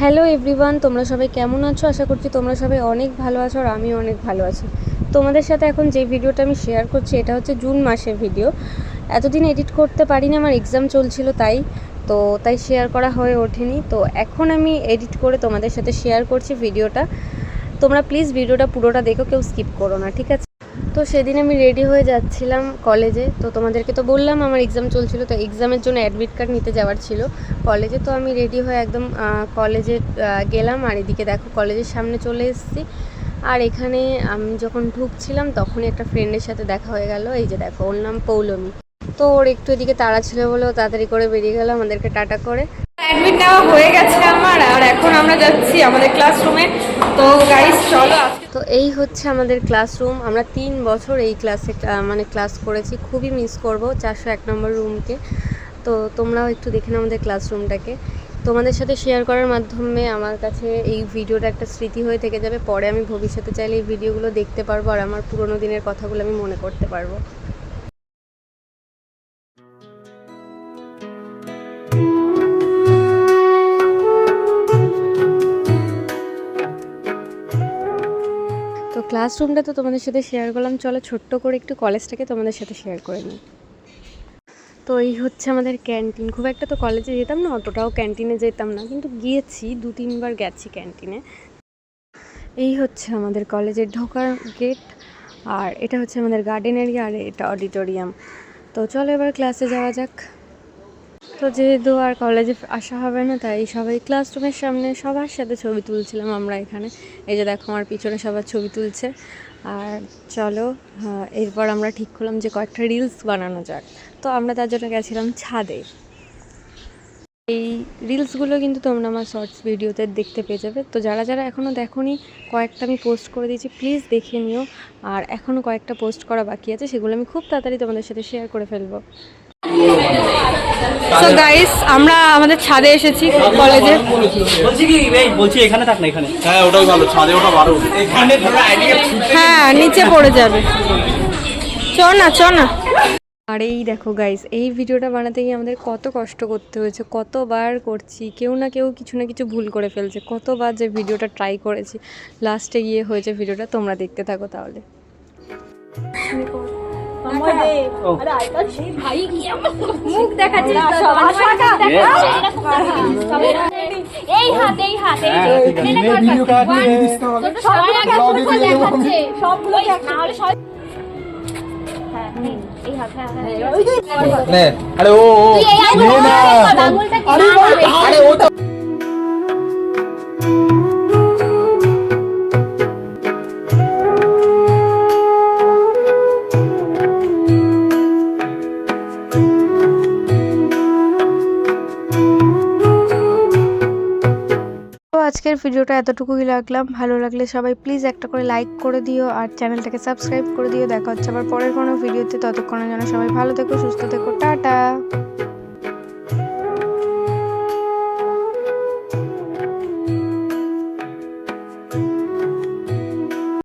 Hello everyone, তোমরা সবাই কেমন আছো? আশা করছি তোমরা সবাই অনেক ভালো আছো আর আমিও অনেক ভালো আছি। তোমাদের সাথে এখন যে ভিডিওটা আমি শেয়ার করছি এটা হচ্ছে জুন মাসের ভিডিও। এতদিন এডিট করতে পারিনি, আমার এক্সাম চলছিল তাই শেয়ার করা হয়ে ওঠেনি। তো এখন আমি এডিট করে তোমাদের সাথে শেয়ার করছি ভিডিওটা। তোমরা প্লিজ ভিডিওটা পুরোটা দেখো, কেউ স্কিপ করো না, ঠিক আছে? তো সেদিন আমি রেডি হয়ে যাচ্ছিলাম কলেজে। তো তোমাদেরকে তো বললাম আমার এক্সাম চলছিল, তো এক্সামের জন্য অ্যাডমিট কার্ড নিতে যাওয়ার ছিল কলেজে। তো আমি রেডি হয়ে একদম কলেজে গেলাম, আর এদিকে দেখো কলেজের সামনে চলে এসেছি। আর এখানে আমি যখন ঢুকছিলাম তখনই একটা ফ্রেন্ডের সাথে দেখা হয়ে গেল। এই যে দেখো, ওর নাম পৌলমী। তো ওর একটু এদিকে তাড়া ছিল বলে ও তাড়াতাড়ি করে বেরিয়ে গেল আমাদেরকে টাটা করে। অ্যাডমিট নেওয়া হয়ে গেছে আমার, আর এখন আমরা যাচ্ছি আমাদের ক্লাসরুমে। তো গাইস চলো। তো এই হচ্ছে আমাদের ক্লাসরুম। আমরা 3 বছর এই ক্লাসে ক্লাস করেছি। খুবই মিস করব 401 নম্বর রুমকে। তো তোমরাও একটু দেখে নাও আমাদের ক্লাসরুমটাকে। তোমাদের সাথে শেয়ার করার মাধ্যমে আমার কাছে এই ভিডিওটা একটা স্মৃতি হয়ে থেকে যাবে। পরে আমি ভবিষ্যতে চাইলে এই ভিডিওগুলো দেখতে পারবো আর আমার পুরোনো দিনের কথাগুলো আমি মনে করতে পারবো। তো ক্লাসরুমটা তো তোমাদের সাথে শেয়ার করলাম, চলো ছোট্ট করে একটু কলেজটাকে তোমাদের সাথে শেয়ার করে নিই। তো এই হচ্ছে আমাদের ক্যান্টিন। খুব একটা তো কলেজে যেতাম না, অতটাও ক্যান্টিনে যেতাম না, কিন্তু গিয়েছি 2-3 বার গেছি ক্যান্টিনে। এই হচ্ছে আমাদের কলেজের ঢোকার গেট, আর এটা হচ্ছে আমাদের গার্ডেন এরিয়া, আর এটা অডিটোরিয়াম। তো চলো এবার ক্লাসে যাওয়া যাক। তো যেহেতু আর কলেজে আসা হবে না, তাই সবাই ক্লাসরুমের সামনে সবার সাথে ছবি তুলছিলাম আমরা এখানে। এই যে দেখো আমার পিছনে সবার ছবি তুলছে। আর চলো এরপর আমরা ঠিক করলাম যে কয়েকটা রিলস বানানো যাক। তো আমরা তার জন্য গেছিলাম ছাদে। এই রিলসগুলো কিন্তু তোমরা আমার শর্টস ভিডিওতে দেখতে পেয়ে যাবে। তো যারা যারা এখনও দেখোনি, কয়েকটা আমি পোস্ট করে দিয়েছি, প্লিজ দেখে নিও। আর এখনও কয়েকটা পোস্ট করা বাকি আছে, সেগুলো আমি খুব তাড়াতাড়ি তোমাদের সাথে শেয়ার করে ফেলবো। সো গাইস, আমরা আমাদের ছাদে এসেছি কলেজে। বলছি এখানে থাক না, এখানে। হ্যাঁ ওটাই ভালো, ছাদে ওটা ভালো। এখানে হ্যাঁ, নিচে পড়ে যাবে। চ না। আর এই দেখো গাইস, এই ভিডিওটা বানাতে গিয়ে আমাদের কত কষ্ট করতে হয়েছে, কতবার করছি, কেউ না কেউ কিছু না কিছু ভুল করে ফেলছে, কতবার যে ভিডিওটা ট্রাই করেছি, লাস্টে গিয়ে হয়েছে ভিডিওটা। তোমরা দেখতে থাকো তাহলে। আরে ও আরে ওটা আজকের ভিডিওটা এতটুকুই রাখলাম। ভালো লাগলে সবাই প্লিজ একটা করে লাইক করে দিও আর চ্যানেলটাকে সাবস্ক্রাইব করে দিও। দেখা হচ্ছে আবার পরের কোনো ভিডিওতে। ততক্ষণের জন্য সবাই ভালো থেকো, সুস্থ থেকো, টাটা।